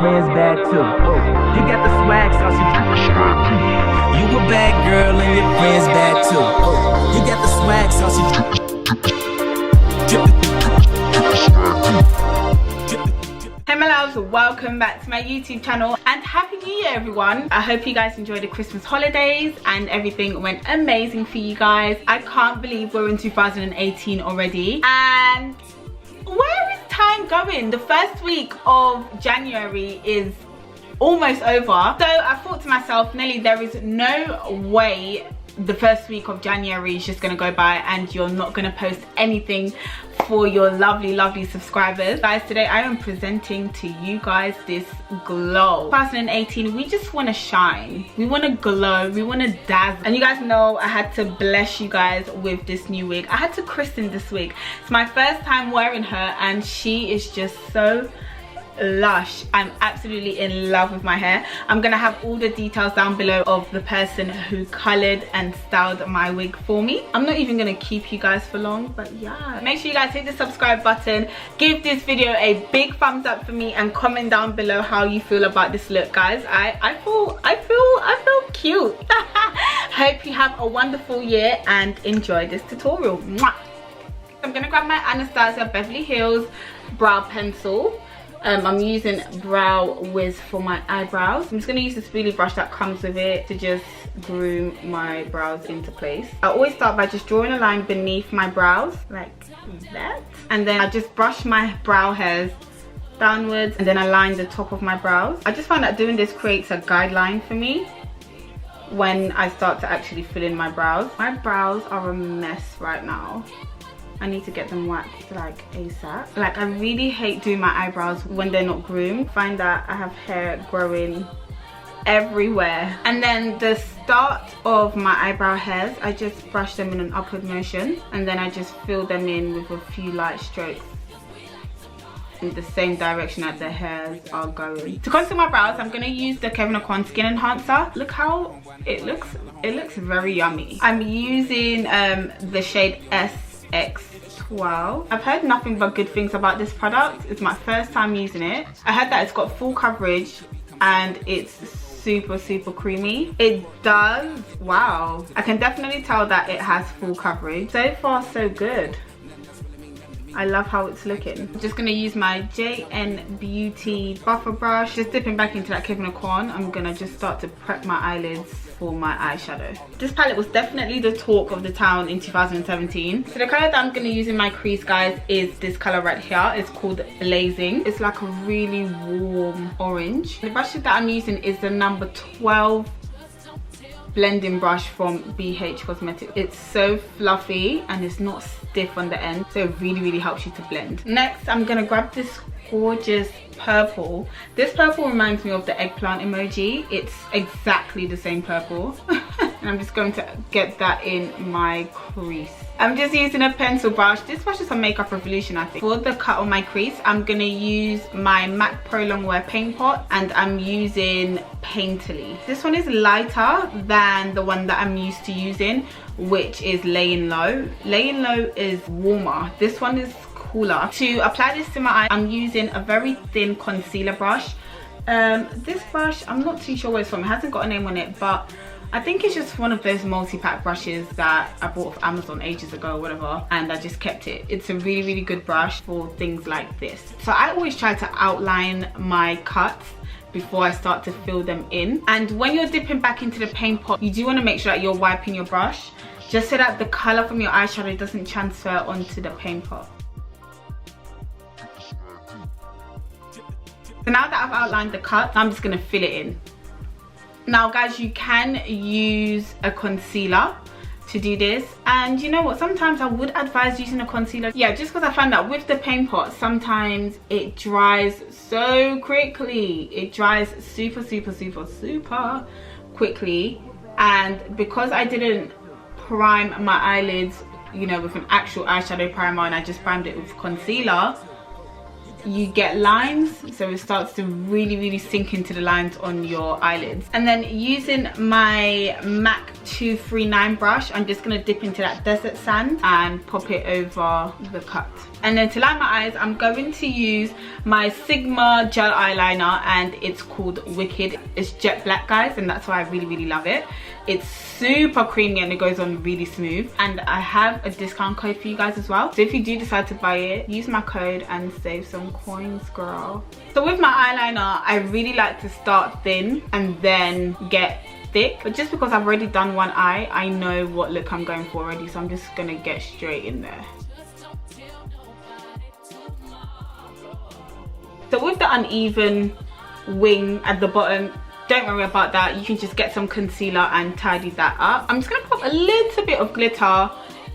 friends bad too. You got the swag sauce, you a bad girl and your friends bad too. You got the swag sauce, Hey my loves, welcome back to my YouTube channel and Happy New Year everyone. I hope you guys enjoyed the Christmas holidays and everything went amazing for you guys. I can't believe we're in 2018 already, and where is time going? The first week of January is almost over. So I thought to myself, Nelly, there is no way the first week of January is just gonna go by and you're not gonna post anything for your lovely subscribers. Guys, today I am presenting to you guys this glow. 2018, we just want to shine, we want to glow, we want to dazzle. And you guys know I had to bless you guys with this new wig. I had to christen this wig. It's my first time wearing her and she is just so lush. I'm absolutely in love with my hair. I'm gonna have all the details down below of the person who colored and styled my wig for me. I'm not even gonna keep you guys for long, but yeah, make sure you guys hit the subscribe button, give this video a big thumbs up for me, and comment down below how you feel about this look, guys. I feel cute. Hope you have a wonderful year and enjoy this tutorial. Mwah! I'm gonna grab my Anastasia Beverly Hills brow pencil. I'm using Brow Wiz for my eyebrows. I'm just going to use the spoolie brush that comes with it to just groom my brows into place. I always start by just drawing a line beneath my brows like that, and then I just brush my brow hairs downwards and then I line the top of my brows. I just find that doing this creates a guideline for me when I start to actually fill in my brows. My brows are a mess right now. I need to get them waxed like ASAP. Like, I really hate doing my eyebrows when they're not groomed. I find that I have hair growing everywhere. And then the start of my eyebrow hairs, I just brush them in an upward motion and then I just fill them in with a few light strokes in the same direction that the hairs are going. To contour my brows, I'm going to use the Kevyn Aucoin Skin Enhancer. Look how it looks. It looks very yummy. I'm using the shade SX12. I've heard nothing but good things about this product. It's my first time using it. I heard that it's got full coverage and it's super creamy. It does. Wow, I can definitely tell that it has full coverage. So far so good. I love how it's looking. I'm just gonna use my JN Beauty buffer brush, just dipping back into that Kevyn Aucoin. I'm gonna just start to prep my eyelids for my eyeshadow. This palette was definitely the talk of the town in 2017. So the color that I'm gonna use in my crease, guys, is this color right here. It's called Blazing. It's like a really warm orange. The brush that I'm using is the number 12 blending brush from BH Cosmetics. It's so fluffy and it's not stiff on the end, so it really helps you to blend. Next, I'm gonna grab this gorgeous purple. This purple reminds me of the eggplant emoji. It's exactly the same purple. And I'm just going to get that in my crease. I'm just using a pencil brush. This brush is from Makeup Revolution, I think. For the cut on my crease, I'm gonna use my MAC Pro Longwear paint pot and I'm using Painterly. This one is lighter than the one that I'm used to using, which is Laying Low. Laying Low is warmer. This one is cooler. To apply this to my eye, I'm using a very thin concealer brush. This brush, I'm not too sure where it's from. It hasn't got a name on it, but I think it's just one of those multi-pack brushes that I bought off Amazon ages ago or whatever, and I just kept it. It's a really good brush for things like this. So I always try to outline my cuts before I start to fill them in. And when you're dipping back into the paint pot, you do want to make sure that you're wiping your brush just so that the color from your eyeshadow doesn't transfer onto the paint pot. So now that I've outlined the cut, I'm just going to fill it in. Now guys, you can use a concealer to do this, and you know what, sometimes I would advise using a concealer, yeah, just because I find that with the paint pot sometimes it dries so quickly. It dries super quickly, and because I didn't prime my eyelids, you know, with an actual eyeshadow primer and I just primed it with concealer, you get lines, so it starts to really sink into the lines on your eyelids. And then using my MAC 239 brush, I'm just gonna dip into that desert sand and pop it over the cut. And then to line my eyes, I'm going to use my Sigma gel eyeliner, and it's called Wicked. It's jet black, guys, and that's why I really love it. It's super creamy and it goes on really smooth. And I have a discount code for you guys as well, so if you do decide to buy it, use my code and save some coins, girl. So with my eyeliner, I really like to start thin and then get thick, but just because I've already done one eye, I know what look I'm going for already, so I'm just gonna get straight in there. So with the uneven wing at the bottom, don't worry about that. You can just get some concealer and tidy that up. I'm just gonna put a little bit of glitter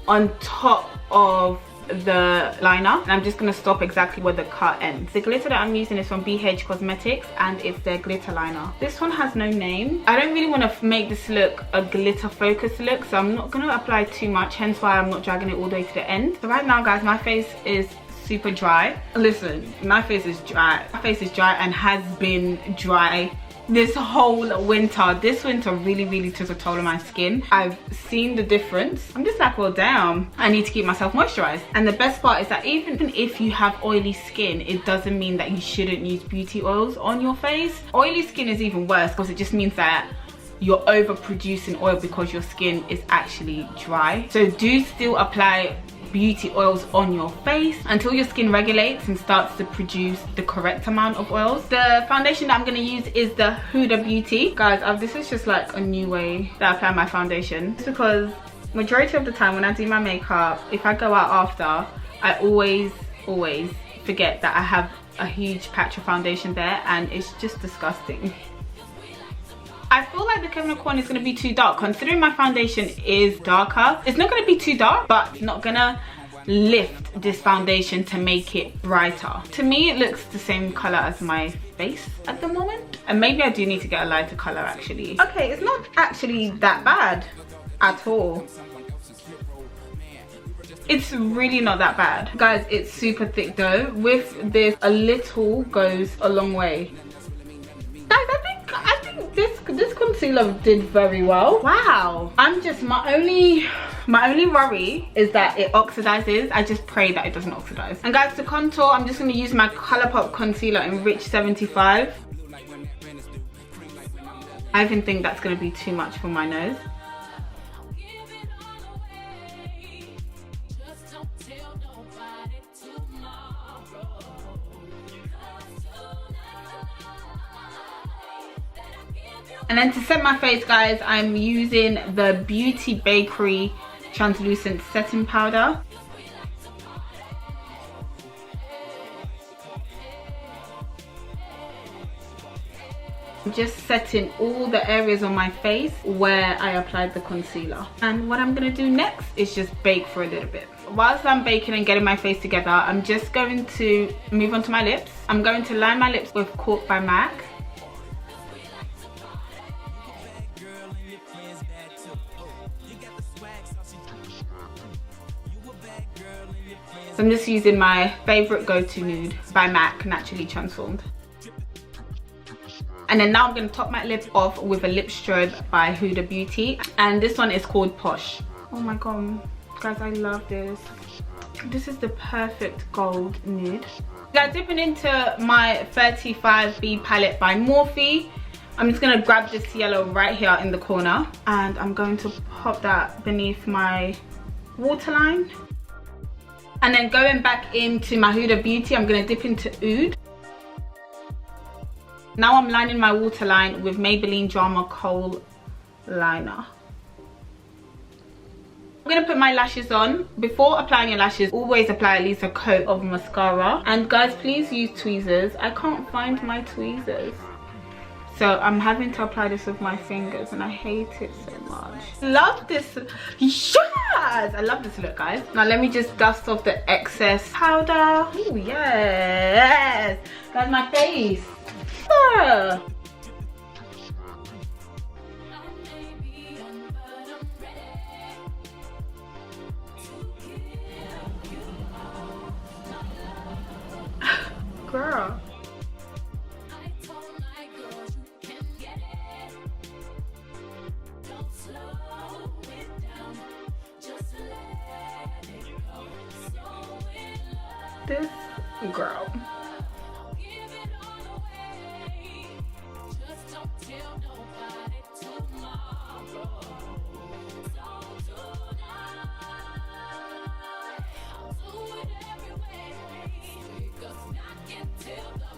on top of the liner, and I'm just gonna stop exactly where the cut ends. The glitter that I'm using is from BH Cosmetics, and it's their glitter liner. This one has no name. I don't really want to make this look a glitter focused look, so I'm not gonna apply too much, hence why I'm not dragging it all the way to the end. So right now, guys, my face is super dry. Listen, my face is dry. My face is dry and has been dry this whole winter. This winter really took a toll on my skin. I've seen the difference. I'm just like, well, damn, I need to keep myself moisturized. And the best part is that even if you have oily skin, it doesn't mean that you shouldn't use beauty oils on your face. Oily skin is even worse because it just means that you're overproducing oil because your skin is actually dry. So do still apply beauty oils on your face until your skin regulates and starts to produce the correct amount of oils. The foundation that I'm going to use is the Huda Beauty. Guys, this is just like a new way that I apply my foundation. It's because majority of the time when I do my makeup, if I go out after, I always forget that I have a huge patch of foundation there, and it's just disgusting. I feel like the Kevyn Aucoin is going to be too dark. Considering my foundation is darker, it's not going to be too dark, but it's not going to lift this foundation to make it brighter. To me, it looks the same color as my face at the moment. And maybe I do need to get a lighter color, actually. Okay, it's not actually that bad at all. It's really not that bad. Guys, it's super thick though. With this, a little goes a long way. Guys, I think this concealer did very well. Wow. My only worry is that it oxidizes. I just pray that it doesn't oxidize. And guys, to contour, I'm just going to use my Colourpop concealer in Rich 75. I even think that's going to be too much for my nose. And then to set my face, guys, I'm using the Beauty Bakerie translucent setting powder. I'm just setting all the areas on my face where I applied the concealer. And what I'm going to do next is just bake for a little bit. Whilst I'm baking and getting my face together, I'm just going to move on to my lips. I'm going to line my lips with Cork by MAC. So I'm just using my favourite go-to nude by MAC, Naturally Transformed. And then now I'm going to top my lip off with a lip strobe by Huda Beauty. And this one is called Posh. Oh my god, guys, I love this. This is the perfect gold nude. Guys, dipping into my 35B palette by Morphe. I'm just going to grab this yellow right here in the corner. And I'm going to pop that beneath my waterline. And then going back into my Huda Beauty, I'm going to dip into Oud. Now I'm lining my waterline with Maybelline Drama Kohl liner. I'm going to put my lashes on. Before applying your lashes, always apply at least a coat of mascara. And guys, please use tweezers. I can't find my tweezers, so I'm having to apply this with my fingers, and I hate it so much. Love this. Yes! I love this look, guys. Now let me just dust off the excess powder. Oh yes! Guys, my face. Ah. Girl. this girl. Till the